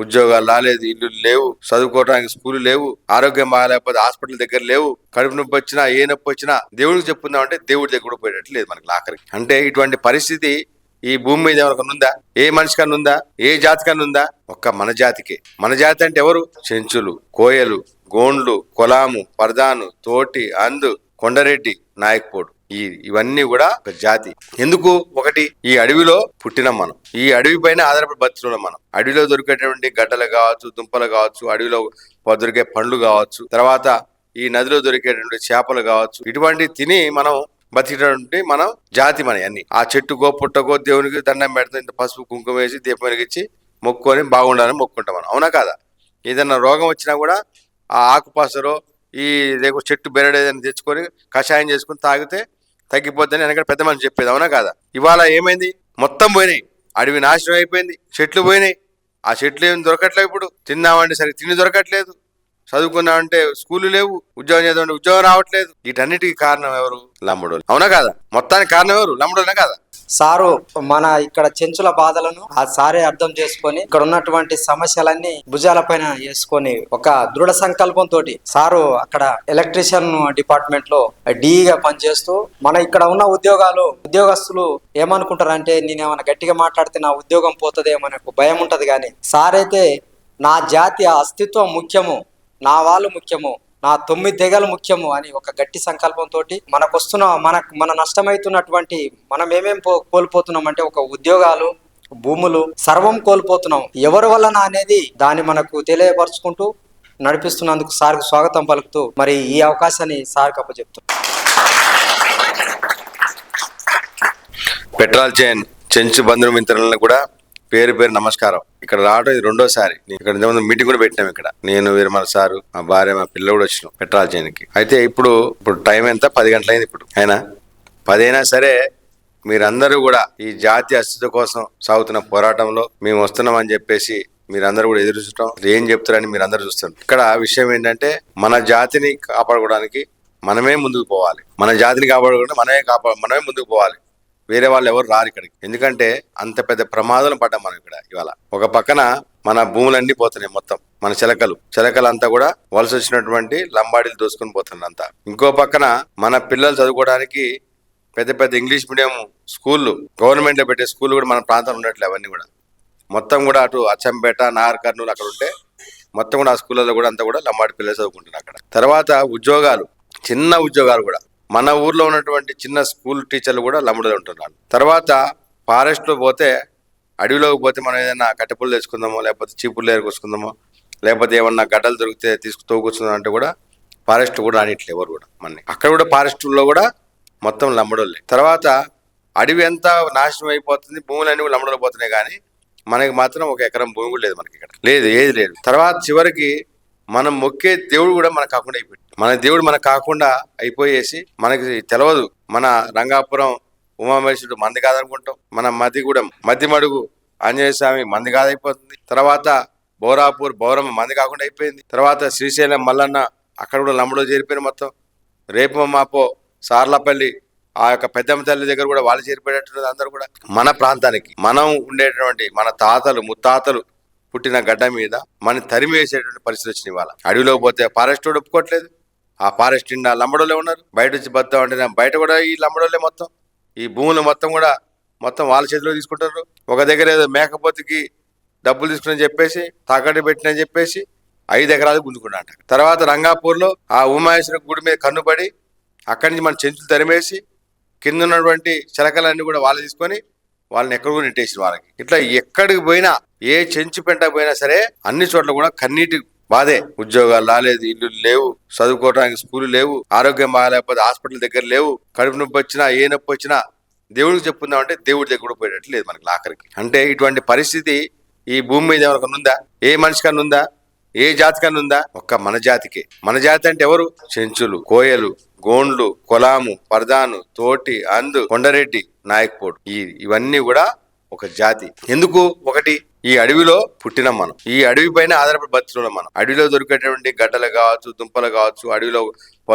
ఉద్యోగాలు రాలేదు, ఇల్లు లేవు, చదువుకోవడానికి స్కూల్ లేవు, ఆరోగ్యం బాగాలేకపోతే హాస్పిటల్ దగ్గర లేవు, కడుపు నొప్పి వచ్చినా ఏ నొప్పి వచ్చినా దేవుడికి చెప్పుకుందాం అంటే దేవుడి దగ్గర కూడా పోయేటట్లు లేదు మనకి ఆఖరికి. అంటే ఇటువంటి పరిస్థితి ఈ భూమి మీద ఎవరికన్నా ఉందా? ఏ మనిషి కన్నా ఉందా? ఏ జాతి కన్నా ఉందా? ఒక్క మన జాతికే. మన జాతి అంటే ఎవరు? చెంచులు, కోయలు, గోండ్లు, కొలాము, పరదాను, తోటి, అందు, కొండరెడ్డి, నాయక్పోడు, ఇవన్నీ కూడా ఒక జాతి. ఎందుకు? ఒకటి, ఈ అడవిలో పుట్టినాం మనం, ఈ అడవి పైన ఆధారపడి బతుకున్నాం మనం. అడవిలో దొరికేటువంటి గడ్డలు కావచ్చు, దుంపలు కావచ్చు, అడవిలో దొరికే పండ్లు కావచ్చు, తర్వాత ఈ నదిలో దొరికేటువంటి చేపలు కావచ్చు, ఇటువంటి తిని మనం బతికేటువంటి మనం జాతి మన అన్ని. ఆ చెట్టుకో పుట్టకో దేవునికి దండం పెడతాం, ఇంత పసుపు కుంకుమ వేసి దీపం వెలిగించి మొక్కుకొని బాగుండాలని మొక్కుంటాం మనం, అవునా కాదా? ఏదన్నా రోగం వచ్చినా కూడా ఆ ఆకుపసరో ఈ చెట్టు బెరడు ఏదైనా తెచ్చుకొని కషాయం చేసుకుని తాగితే తగ్గిపోద్దని వెనక పెద్ద మనిషి చెప్పేది, అవునా కాదా? ఇవాళ ఏమైంది? మొత్తం పోయినాయి, అడవి నాశనం అయిపోయింది, చెట్లు పోయినాయి. ఆ చెట్లు ఏమి దొరకట్లేదు, ఇప్పుడు తిందామంటే సరే తిండి దొరకట్లేదు, చదువుకున్నామంటే స్కూళ్ళు లేవు, ఉద్యోగం చేద్దామంటే ఉద్యోగం రావట్లేదు. వీటన్నిటికీ కారణం ఎవరు? లంబడోళ్ళు, అవునా కాదా? మొత్తానికి కారణం ఎవరు? లంబడోళ్ళే కాదా? సారు మన ఇక్కడ చెంచుల బాధలను ఆ సారే అర్థం చేసుకొని ఇక్కడ ఉన్నటువంటి సమస్యలన్నీ భుజాల పైన వేసుకొని ఒక దృఢ సంకల్పంతో సారు అక్కడ ఎలక్ట్రీషియన్ డిపార్ట్మెంట్ లో డీగా పనిచేస్తూ మన ఇక్కడ ఉన్న ఉద్యోగస్తులు ఏమనుకుంటారంటే నేనేమన్నా గట్టిగా మాట్లాడితే నా ఉద్యోగం పోతుందేమో అనే భయం ఉంటది. కానీ సార్ అయితే నా జాతి అస్తిత్వం ముఖ్యము, నా వాళ్ళు ముఖ్యము, నా 9 తెగలు ముఖ్యము అని ఒక గట్టి సంకల్పంతో మనకొస్తున్న మన నష్టమవుతున్నటువంటి మనం ఏమేం కోల్పోతున్నాం అంటే ఒక ఉద్యోగాలు, భూములు, సర్వం కోల్పోతున్నాం. ఎవరి వలన అనేది దాన్ని మనకు తెలియపరుచుకుంటూ నడిపిస్తున్నందుకు సార్కు స్వాగతం పలుకుతూ మరి ఈ అవకాశాన్ని సార్కి అప్పచెప్తున్నాం. పెట్రోల్ చైన్ చెంచు బంధుమిత్రులను కూడా పేరు పేరు నమస్కారం. ఇక్కడ రావడం ఇది రెండోసారి. ఇక్కడ ఇంతకుముందు మీటింగ్ కూడా పెట్టినాం. ఇక్కడ నేను, వీరమల సారు, మా భార్య, మా పిల్ల కూడా వచ్చినాం పెట్రోల్ చైన్కి. అయితే ఇప్పుడు టైం ఎంత? 10 గంటలైంది. ఇప్పుడు అయినా 10 అయినా సరే మీరందరూ కూడా ఈ జాతి అస్తిత్వం కోసం సాగుతున్న పోరాటంలో మేము వస్తున్నామని చెప్పేసి మీరందరూ కూడా ఎదురు చూడటం, ఏం చెప్తారని మీరు అందరూ చూస్తున్నారు. ఇక్కడ విషయం ఏంటంటే మన జాతిని కాపాడుకోవడానికి మనమే ముందుకు పోవాలి. మన జాతిని కాపాడుకోవడానికి మనమే ముందుకు పోవాలి. వేరే వాళ్ళు ఎవరు రారు ఇక్కడికి. ఎందుకంటే అంత పెద్ద ప్రమాదాలు పడ్డాం మనం ఇక్కడ. ఇవాళ ఒక పక్కన మన భూములన్నీ పోతున్నాయి, మొత్తం మన చిలకలు అంతా కూడా వలస వచ్చినటువంటి లంబాడీలు దోసుకొని పోతున్నారు అంతా. ఇంకో పక్కన మన పిల్లలు చదువుకోవడానికి పెద్ద పెద్ద ఇంగ్లీష్ మీడియం స్కూళ్ళు, గవర్నమెంట్ లో పెట్టే స్కూళ్ళు కూడా మన ప్రాంతంలో ఉండట్లేదు. అవన్నీ కూడా మొత్తం కూడా అటు అచ్చంపేట, నాగర్ కర్నూలు అక్కడ ఉంటే మొత్తం కూడా ఆ స్కూళ్ళలో కూడా అంతా కూడా లంబాడి పిల్లలు చదువుకుంటున్నారు అక్కడ. తర్వాత ఉద్యోగాలు, చిన్న ఉద్యోగాలు కూడా మన ఊర్లో ఉన్నటువంటి చిన్న స్కూల్ టీచర్లు కూడా లంబడోలు ఉంటున్నారు. తర్వాత ఫారెస్ట్లో పోతే, అడవిలోకి పోతే మనం ఏదైనా కట్టెపుల్లు తెచ్చుకుందామో, లేకపోతే చీపుర్లు ఏరుకొచ్చుకుందామో, లేకపోతే ఏమన్నా గడ్డలు దొరికితే తోకొచ్చుకుందాం అంటే కూడా ఫారెస్ట్ కూడా రానిట్లే ఎవరు కూడా మన. అక్కడ కూడా ఫారెస్ట్లో కూడా మొత్తం లంబడోళ్ళే. తర్వాత అడవి ఎంత నాశనం అయిపోతుంది, భూములన్నీ లంబడోలు పోతున్నాయి. కానీ మనకి మాత్రం ఒక ఎకరం భూమి కూడా లేదు మనకి ఇక్కడ, లేదు, ఏది లేదు. తర్వాత చివరికి మనం మొక్కే దేవుడు కూడా మనకు కాకుండా అయిపోయింది. మన దేవుడు మనకు కాకుండా అయిపోయేసి మనకి తెలవదు. మన రంగాపురం ఉమామేశ్వరుడు మంది కాదనుకుంటాం, మన మదిగూడెం మధ్యమడుగు ఆంజనేయ స్వామి మంది కాదైపోతుంది. తర్వాత బోరాపూర్ బౌరమ్మ మంది కాకుండా అయిపోయింది. తర్వాత శ్రీశైలం మల్లన్న అక్కడ కూడా లంబడో చేరిపోయిన మొత్తం. రేపు మాపో సార్లపల్లి ఆ యొక్క పెద్దమ్మ తల్లి దగ్గర కూడా వాళ్ళు చేరిపోయేటట్టున్నది. అందరూ కూడా మన ప్రాంతానికి, మనం ఉండేటువంటి మన తాతలు ముత్తాతలు పుట్టిన గడ్డ మీద మన తరిమి వేసేటువంటి పరిస్థితి వచ్చింది. ఇవాళ అడవిలో పోతే ఫారెస్ట్ కూడా ఒప్పుకోవట్లేదు. ఆ ఫారెస్ట్ నిండా లంబడోళ్ళే ఉన్నారు. బయట వచ్చి బతుతా ఉంటే బయట కూడా ఈ లంబడోళ్ళే మొత్తం. ఈ భూములు మొత్తం కూడా వాళ్ళ చేతిలో తీసుకుంటారు. ఒక దగ్గర ఏదో మేకపోతికి డబ్బులు తీసుకుని చెప్పేసి తాకట్టు పెట్టినని చెప్పేసి 5 ఎకరాలు గుంజుకున్నా అంట. తర్వాత రంగాపూర్లో ఆ ఉమాయేశ్వర గుడి మీద కన్నుపడి అక్కడి నుంచి మన చెంచులు తరిమేసి కింద ఉన్నటువంటి చిలకలన్నీ కూడా వాళ్ళు తీసుకొని వాళ్ళని ఎక్కడ నెట్టేసి వాళ్ళకి. ఇట్లా ఎక్కడికి పోయినా, ఏ చెంచు పెంట పోయినా సరే అన్ని చోట్ల కూడా కన్నీటి బాధే. ఉద్యోగాలు రాలేదు, ఇల్లు లేవు, చదువుకోవడానికి స్కూల్ లేవు, ఆరోగ్యం బాగాలేకపోతే హాస్పిటల్ దగ్గర లేవు, కడుపు నొప్పి వచ్చినా ఏ నొప్పి వచ్చినా దేవుడికి చెప్పుకుందాం అంటే దేవుడి దగ్గర కూడా పోయేటట్లు లేదు మనకి ఆఖరికి. అంటే ఇటువంటి పరిస్థితి ఈ భూమి మీద ఎవరికన్నా ఉందా? ఏ మనిషి కన్నా ఉందా? ఏ జాతి కన్నా ఉందా? ఒక్క మన జాతికే. మన జాతి అంటే ఎవరు? చెంచులు, కోయలు, గోండ్లు, కొలాము, పరదాను, తోటి, అందు, కొండరెడ్డి, నాయక్పోడు, ఇవన్నీ కూడా ఒక జాతి. ఎందుకు? ఒకటి, ఈ అడవిలో పుట్టినాం మనం, ఈ అడవి పైన ఆధారపడి బతుకున్నాం మనం. అడవిలో దొరికేటువంటి గడ్డలు కావచ్చు, దుంపలు కావచ్చు, అడవిలో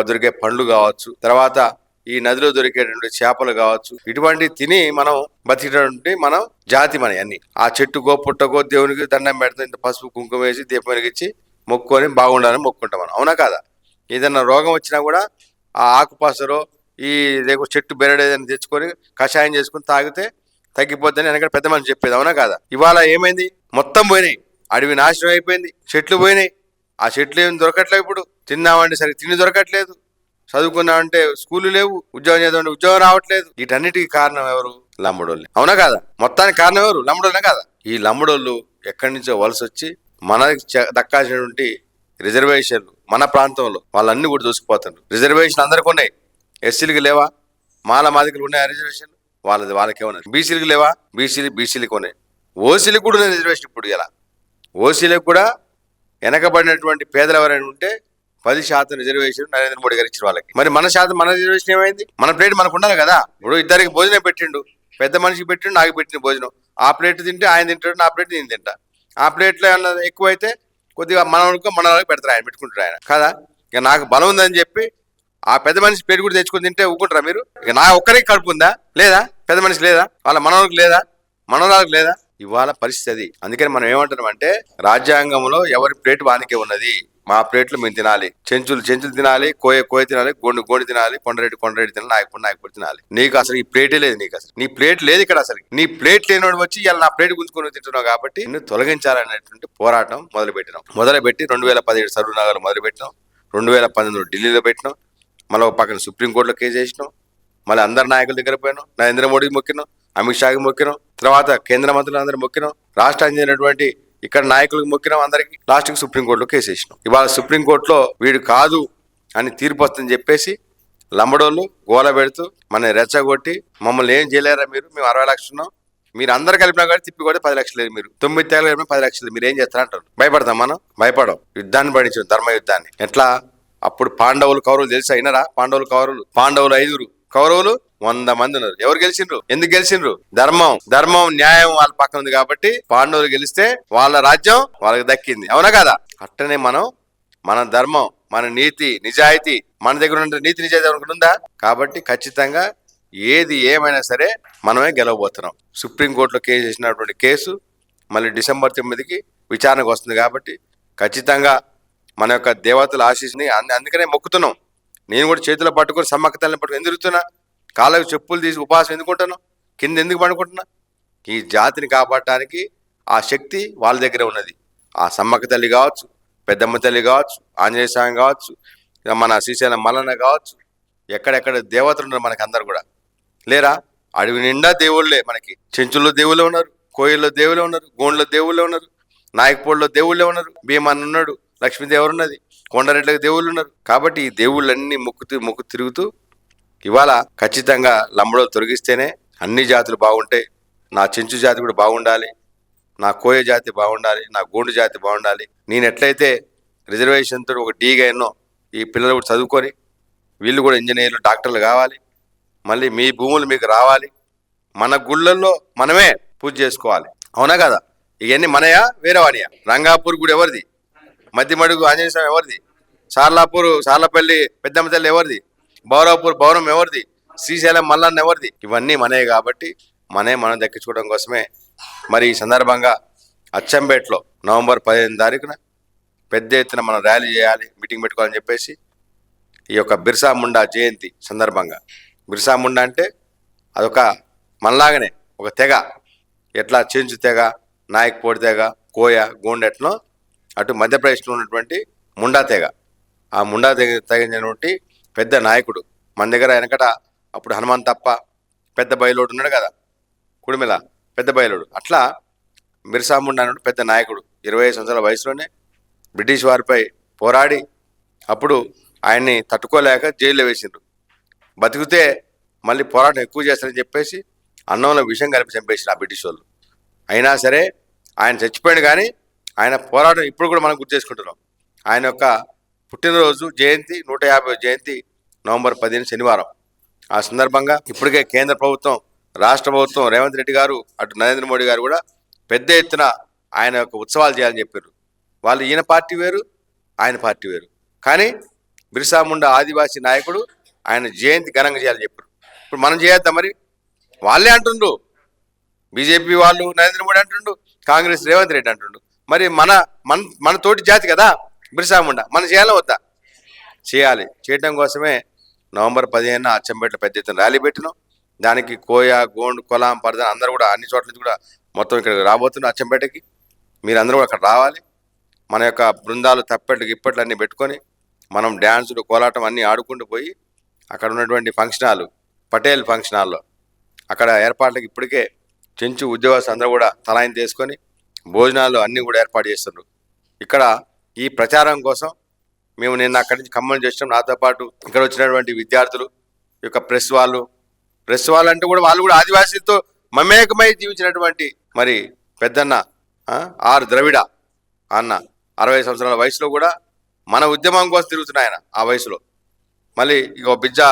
దొరికే పండ్లు కావచ్చు, తర్వాత ఈ నదిలో దొరికేటువంటి చేపలు కావచ్చు, ఇటువంటి తిని మనం బతికేటువంటి మనం జాతి మన అన్ని. ఆ చెట్టుకో పుట్టకో దేవునికి దండం పెడతాం, ఇంత పసుపు కుంకుమ వేసి దీపం వెలిగించి మొక్కుకొని బాగుండాలని మొక్కుంటాం మనం, అవునా కాదా? ఏదన్నా రోగం వచ్చినా కూడా ఆ ఆకుపసరో ఈ చెట్టు బెరడు ఏదైనా తెచ్చుకొని కషాయం చేసుకుని తాగితే తగ్గిపోద్దని వెనక పెద్ద మనిషి చెప్పేది, అవునా కాదా? ఇవాళ ఏమైంది? మొత్తం పోయినాయి, అడవి నాశనం అయిపోయింది, చెట్లు పోయినాయి. ఆ చెట్లు ఏమి దొరకట్లేదు, ఇప్పుడు తిందామంటే సరే తిండి దొరకట్లేదు, చదువుకున్నామంటే స్కూళ్ళు లేవు, ఉద్యోగం చేద్దామంటే ఉద్యోగం రావట్లేదు. వీటన్నిటికీ కారణం ఎవరు? లంబడోళ్ళు, అవునా కాదా? మొత్తానికి కారణం ఎవరు? లంబడోళ్ళే కాదా? ఈ లంబడోళ్ళు ఎక్కడి నుంచో వలస వచ్చి మనకి దక్కాల్సినటువంటి రిజర్వేషన్లు మన ప్రాంతంలో వాళ్ళన్నీ కూడా దూసుకుపోతున్నారు. రిజర్వేషన్ అందరికీ ఉన్నాయి, ఎస్సీలకు లేవా? మాల మాదికలు ఉన్నాయా రిజర్వేషన్లు? వాళ్ళకే ఉన్నాయి. బీసీలకు లేవా? బీసీలకు ఉన్నాయి. ఓసీలకు కూడా ఉన్నాయి రిజర్వేషన్. ఇప్పుడు ఇలా ఓసీలకు కూడా వెనకబడినటువంటి పేదలు ఎవరైనా ఉంటే 10% రిజర్వేషన్ నరేంద్ర మోడీ గారు ఇచ్చిన వాళ్ళకి. మరి మన రిజర్వేషన్ ఏమైంది? మన ప్లేట్ మనకు ఉండాలి కదా. ఇప్పుడు ఇద్దరికి భోజనం పెట్టిండు, పెద్ద మనిషికి పెట్టిండు, నాకు పెట్టిన భోజనం. ఆ ప్లేట్ తింటే ఆయన తింటాడు, నా ప్లేట్ నేను తింటా. ఆ ప్లేట్లో ఏమన్నా ఎక్కువైతే కొద్దిగా మన వాళ్ళకి పెడతారు, ఆయన పెట్టుకుంటారు ఆయన కదా. ఇక నాకు బలం ఉందని చెప్పి ఆ పెద్ద మనిషి ప్లేట్ కూడా తెచ్చుకొని తింటే ఊకుంటారా మీరు? ఇక నా ఒక్కరికి కడుపు ఉందా? లేదా? పెద్ద మనిషి లేదా? వాళ్ళ మనవాళ్ళకి లేదా? మనవరాలకు లేదా? ఇవాళ పరిస్థితి అది. అందుకని మనం ఏమంటున్నాం అంటే, రాజ్యాంగంలో ఎవరి ప్లేట్ వానికే ఉన్నది, మా ప్లేట్లు మేము తినాలి, చెంచులు తినాలి, కోయ తినాలి, గోండి తినాలి, కొండరెడ్డి తినాలి, నాయకుడు తినాలి. నీకు అసలు ఈ ప్లేటే లేదు, నీకు అసలు నీ ప్లేట్ లేదు ఇక్కడ. అసలు నీ ప్లేట్ లేనివాడు వచ్చి ఇలా నా ప్లేట్ గుంజుకొని తింటున్నావు కాబట్టి నిన్ను తొలగించాలనేటువంటి పోరాటం మొదలుపెట్టి 2017 సరువు నగర్లు మొదలుపెట్టినాం, 2019 ఢిల్లీలో పెట్టినాం, మళ్ళీ ఒక పక్కన సుప్రీంకోర్టులో కేసు వేసినాం, మళ్ళీ అందరి నాయకుల దగ్గర పోయినాం, నరేంద్ర మోడీకి మొక్కినాం, అమిత్ షాకి మొక్కినాం, తర్వాత కేంద్ర మంత్రులు అందరూ మొక్కినాం, రాష్ట్రానికి చెందినటువంటి ఇక్కడ నాయకులకు మొక్కినాం, అందరికి లాస్ట్కి సుప్రీంకోర్టులో కేసు వేసినాం. ఇవాళ సుప్రీంకోర్టులో వీడు కాదు అని తీర్పు వస్తుందని చెప్పేసి లంబడోళ్ళు గోల పెడుతూ మన రెచ్చగొట్టి మమ్మల్ని ఏం చేయలేరా మీరు, మేము 60 లక్షలు ఉన్నాం, మీరు అందరు కలిపినా కానీ తిప్పి కూడా 10 లక్షలు లేదు, మీరు 9 తేగలు కలిపినా 10 లక్షలు, మీరు ఏం చేస్తారా అంటారు. భయపడతాం మనం? భయపడం. యుద్ధాన్ని పడించాం, ధర్మ యుద్ధాన్ని. ఎట్లా? అప్పుడు పాండవులు కౌరవులు తెలుసా? అయినరా? పాండవులు 5 కౌరవులు 100 మంది ఉన్నారు. ఎవరు గెలిచిండ్రు? ఎందుకు గెలిచిండ్రు? ధర్మం న్యాయం వాళ్ళ పక్కన ఉంది కాబట్టి పాండవులు గెలిస్తే వాళ్ళ రాజ్యం వాళ్ళకి దక్కింది, అవునా కదా? అట్టనే మన ధర్మం, మన నీతి నిజాయితీ మన దగ్గర ఉన్న నీతి నిజాయితీ ఎవరికి ఉందా? కాబట్టి ఖచ్చితంగా ఏది ఏమైనా సరే మనమే గెలవబోతున్నాం. సుప్రీంకోర్టులో కేసు చేసినటువంటి కేసు మళ్ళీ డిసెంబర్ 9కి విచారణకు వస్తుంది కాబట్టి ఖచ్చితంగా మన యొక్క దేవతల ఆశీస్సుని అందుకనే మొక్కుతున్నాం. నేను కూడా చేతిలో పట్టుకొని సమ్మక్క తల్లిని పట్టుకొని ఎందుకు తిరుగుతున్నా? కాళ్ళకు చెప్పులు తీసి ఉపవాసం ఎందుకుంటాను? కింద ఎందుకు పండుకుంటున్నా? ఈ జాతిని కాపాడటానికి ఆ శక్తి వాళ్ళ దగ్గర ఉన్నది. ఆ సమ్మక్క తల్లి కావచ్చు, పెద్దమ్మ తల్లి కావచ్చు, ఆంజనేయ స్వామి కావచ్చు, మన శ్రీశైలం మల్లన్న కావచ్చు, ఎక్కడెక్కడ దేవతలు ఉన్నారు మనకి అందరు కూడా లేరా? అడవి నిండా దేవుళ్ళే మనకి. చెంచుల్లో దేవుళ్ళే ఉన్నారు, కోయిల్లో దేవుళ్ళే ఉన్నారు, గోండ్లో దేవుళ్ళే ఉన్నారు, నాయకపోళ్ళలో దేవుళ్ళే ఉన్నారు, భీమన్న ఉన్నాడు, లక్ష్మీదేవరు ఉన్నది, కొండరెడ్లకు దేవుళ్ళు ఉన్నారు. కాబట్టి ఈ దేవుళ్ళన్నీ మొక్కు తిరుగుతూ ఇవాళ ఖచ్చితంగా లంబడోలు తొలగిస్తేనే అన్ని జాతులు బాగుంటాయి. నా చెంచు జాతి కూడా బాగుండాలి, నా కోయ జాతి బాగుండాలి, నా గోండు జాతి బాగుండాలి. నేను ఎట్లయితే రిజర్వేషన్తో ఒక డీగా ఎన్నో ఈ పిల్లలు కూడా చదువుకొని వీళ్ళు కూడా ఇంజనీర్లు డాక్టర్లు కావాలి, మళ్ళీ మీ భూములు మీకు రావాలి, మన గుళ్ళల్లో మనమే పూజ చేసుకోవాలి, అవునా కదా? ఇవన్నీ మనయా వేరే వాడియా? రంగాపూర్ గుడి ఎవరిది? మధ్యమడుగు ఆంజనేయ స్వామి ఎవరిది? సార్లపల్లి పెద్దమ్మ తల్లి ఎవరిది? బౌరం ఎవరిది? శ్రీశైలం మల్లన్న ఎవరిది? ఇవన్నీ మనయే కాబట్టి మనం దక్కించుకోవడం కోసమే మరి ఈ సందర్భంగా అచ్చంపేటలో నవంబర్ 15 తారీఖున పెద్ద ఎత్తున మనం ర్యాలీ చేయాలి, మీటింగ్ పెట్టుకోవాలని చెప్పేసి ఈ యొక్క బిర్సా ముండా జయంతి సందర్భంగా. బిర్సా ముండా అంటే అదొక మనలాగనే ఒక తెగ. ఎట్లా చెంచు తెగ, నాయకపోడి తెగ, కోయ, గోండెట్నో అటు మధ్యప్రదేశ్లో ఉన్నటువంటి ముండా తెగ. ఆ ముండా తెగినటువంటి పెద్ద నాయకుడు మన దగ్గర. వెనకట అప్పుడు హనుమంతప్ప పెద్ద బయలోడు ఉన్నాడు కదా, కుడిమిల పెద్ద బయలోడు. అట్లా బిర్సా ముండా అన్నాడు పెద్ద నాయకుడు. 25 సంవత్సరాల వయసులోనే బ్రిటిష్ వారిపై పోరాడి అప్పుడు ఆయన్ని తట్టుకోలేక జైల్లో వేసిండ్రు. బతికితే మళ్ళీ పోరాటం ఎక్కువ చేస్తారని చెప్పేసి అన్నంలో విషం కలిపి చంపేసిన ఆ బ్రిటిష్ వాళ్ళు. అయినా సరే ఆయన చచ్చిపోయాడు, కానీ ఆయన పోరాటం ఇప్పుడు కూడా మనం గుర్తు చేసుకుంటున్నాం. ఆయన యొక్క పుట్టినరోజు జయంతి 150వ జయంతి నవంబర్ 15 శనివారం. ఆ సందర్భంగా ఇప్పటికే కేంద్ర ప్రభుత్వం, రాష్ట్ర ప్రభుత్వం, రేవంత్ రెడ్డి గారు, అటు నరేంద్ర మోడీ గారు కూడా పెద్ద ఎత్తున ఆయన యొక్క ఉత్సవాలు చేయాలని చెప్పారు. వాళ్ళు ఈయన పార్టీ వేరు, ఆయన పార్టీ వేరు, కానీ బిర్సా ముండా ఆదివాసీ నాయకుడు ఆయన జయంతి ఘనంగా చేయాలని చెప్పారు. ఇప్పుడు మనం చేయొద్దా మరి? వాళ్ళే అంటుండ్రు, బీజేపీ వాళ్ళు నరేంద్ర మోడీ అంటుండు, కాంగ్రెస్ రేవంత్ రెడ్డి అంటుండు. మరి మన మన మన తోటి జాతి కదా బిర్సా ముండా, మనం చేయాలా వద్దా? చేయాలి. చేయడం కోసమే నవంబర్ 15న అచ్చంపేటలో పెద్ద ఎత్తున ర్యాలీ పెట్టినాం. దానికి కోయ, గోండ్, కొలాం, పరద అందరూ కూడా అన్ని చోట్ల నుంచి కూడా మొత్తం ఇక్కడ రాబోతున్నారు అచ్చంపేటకి. మీరందరూ కూడా అక్కడ రావాలి. మన యొక్క బృందాలు తప్పెట్లు గిప్పట్లు అన్నీ పెట్టుకొని మనం డ్యాన్సులు, కోలాటం అన్నీ ఆడుకుంటూ పోయి అక్కడ ఉన్నటువంటి ఫంక్షన్ హాల్, పటేల్ ఫంక్షన్ హాల్లో అక్కడ ఏర్పాట్లకి ఇప్పటికే చెంచు ఉద్యోగస్తులు అందరూ కూడా తలాయిని తీసుకొని భోజనాలు అన్నీ కూడా ఏర్పాటు చేస్తున్నారు. ఇక్కడ ఈ ప్రచారం కోసం మేము నిన్న అక్కడి నుంచి ఖమ్మం చేసినాం. నాతో పాటు ఇక్కడ వచ్చినటువంటి విద్యార్థులు, ఈ యొక్క ప్రెస్ వాళ్ళు అంటే కూడా వాళ్ళు కూడా ఆదివాసీలతో మమేకమై జీవించినటువంటి మరి పెద్దన్న ఆర్ ద్రవిడ అన్న 60 సంవత్సరాల వయసులో కూడా మన ఉద్యమం కోసం తిరుగుతున్నాయి ఆయన ఆ వయసులో. మళ్ళీ ఇక బిజ్జా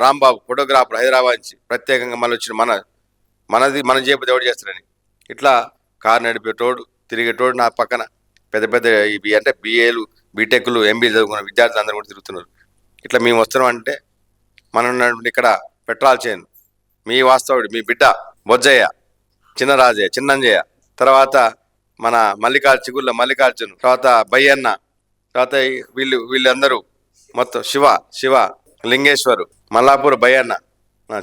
రాంబాబు ఫోటోగ్రాఫర్ హైదరాబాద్ నుంచి ప్రత్యేకంగా మళ్ళీ వచ్చిన మన జేబు దేవుడు చేస్తారని ఇట్లా కారు నడిపేటోడు, తిరిగేటోడు నా పక్కన పెద్ద పెద్ద ఇవి అంటే బిఏలు, బీటెక్లు, ఎంబీలు చదువుకున్న విద్యార్థులు అందరూ కూడా తిరుగుతున్నారు. ఇట్లా మేము వస్తున్నాం అంటే మనం ఉన్నటువంటి ఇక్కడ పెట్రాల్ చైన్ మీ వాస్తవుడు, మీ బిడ్డ బొజ్జయ్య, చిన్నరాజయ్య, చిన్నంజయ్య, తర్వాత మన చిగుళ్ళ మల్లికార్జున్, తర్వాత బయ్యన్న, తర్వాత వీళ్ళందరూ మొత్తం శివ లింగేశ్వరు, మల్లాపూర్ బయ్యన్న,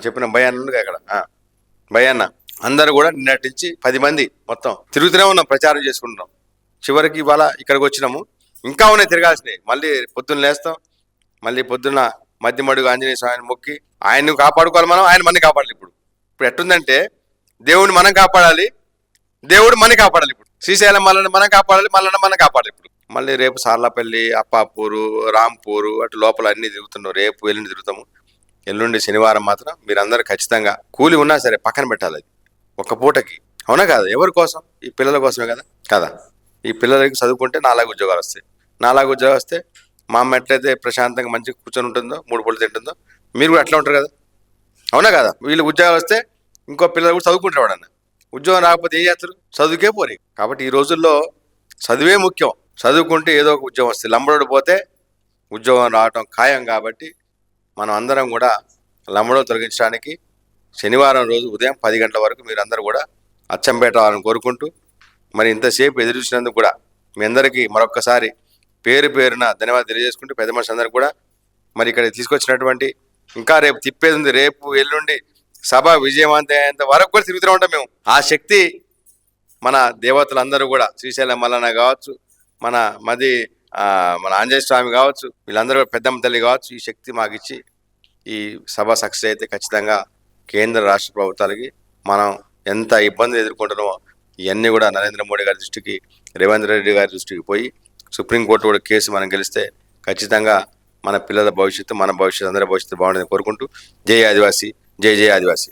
చెప్పిన బయ్యన్న అక్కడ బయ్యన్న అందరూ కూడా నిన్నటి నుంచి 10 మంది మొత్తం తిరుగుతూనే ఉన్నాం, ప్రచారం చేసుకుంటున్నాం. చివరికి ఇవాళ ఇక్కడికి వచ్చినాము. ఇంకా ఉన్నాయి తిరగాల్సినవి. మళ్ళీ పొద్దున్న లేస్తాం, మళ్ళీ పొద్దున్న మధ్యమడుగు ఆంజనేయ స్వామిని మొక్కి ఆయన్ని కాపాడుకోవాలి మనం, ఆయన మనని కాపాడాలి. ఇప్పుడు ఎట్టుందంటే దేవుడిని మనం కాపాడాలి, దేవుడు మనని కాపాడాలి. ఇప్పుడు శ్రీశైలం మల్లన్న మనం కాపాడాలి, మల్లన్న మనం కాపాడాలి. ఇప్పుడు మళ్ళీ రేపు సార్లపల్లి, అప్పాపూరు, రాంపూరు అటు లోపల అన్నీ తిరుగుతున్నాం. రేపు ఎల్లుండి తిరుగుతాము. ఎల్లుండి శనివారం మాత్రం మీరందరూ ఖచ్చితంగా కూలి ఉన్నా సరే పక్కన పెట్టాలి. అది ఒక్క పూటకి, అవునా కాదా? ఎవరి కోసం? ఈ పిల్లల కోసమే కదా. ఈ పిల్లలకి చదువుకుంటే 4 ఉద్యోగాలు వస్తాయి. 4 ఉద్యోగాలు వస్తే మా అమ్మ ఎట్లయితే ప్రశాంతంగా మంచిగా కూర్చొని ఉంటుందో, 3 పూటలు తింటుందో, మీరు కూడా అట్లా ఉంటారు కదా, అవునా కదా? వీళ్ళు ఉద్యోగాలు వస్తే ఇంకో పిల్లలు కూడా చదువుకుంటారు. వాడన్న ఉద్యోగం రాకపోతే ఏం చేస్తారు? చదువుకే పోరి. కాబట్టి ఈ రోజుల్లో చదువే ముఖ్యం. చదువుకుంటే ఏదో ఒక ఉద్యోగం వస్తుంది. లంబడోడు పోతే ఉద్యోగం రావటం ఖాయం. కాబట్టి మనం అందరం కూడా లంబడో తొలగించడానికి శనివారం రోజు ఉదయం 10 గంటల వరకు మీరందరూ కూడా అచ్చంపేట వాళ్ళని కోరుకుంటూ, మరి ఇంతసేపు ఎదురు చూసినందుకు కూడా మీ అందరికీ మరొక్కసారి పేరున ధన్యవాదాలు తెలియజేసుకుంటూ, పెద్ద మనిషి అందరూ కూడా మరి ఇక్కడ తీసుకొచ్చినటువంటి, ఇంకా రేపు తిప్పేది ఉంది, రేపు ఎల్లుండి సభ విజయవంతం అయ్యేంత వరకు కూడా తిరుగుతూ ఉంటాం మేము. ఆ శక్తి మన దేవతలందరూ కూడా, శ్రీశైలం మల్లన్న కావచ్చు, మన ఆంజనేయ స్వామి కావచ్చు, వీళ్ళందరూ పెద్దమ్మ తల్లి కావచ్చు, ఈ శక్తి మాకు ఇచ్చి ఈ సభ సక్సెస్ అయితే ఖచ్చితంగా కేంద్ర రాష్ట్ర ప్రభుత్వాలకి మనం ఎంత ఇబ్బంది ఎదుర్కొంటున్నామో ఇవన్నీ కూడా నరేంద్ర మోడీ గారి దృష్టికి, రేవంత్ రెడ్డి గారి దృష్టికి పోయి సుప్రీంకోర్టు కూడా కేసు మనం గెలిస్తే ఖచ్చితంగా మన పిల్లల భవిష్యత్తు, మన భవిష్యత్తు, అందరి భవిష్యత్తు బాగుంటుందని కోరుకుంటూ, జై ఆదివాసీ, జై ఆదివాసీ.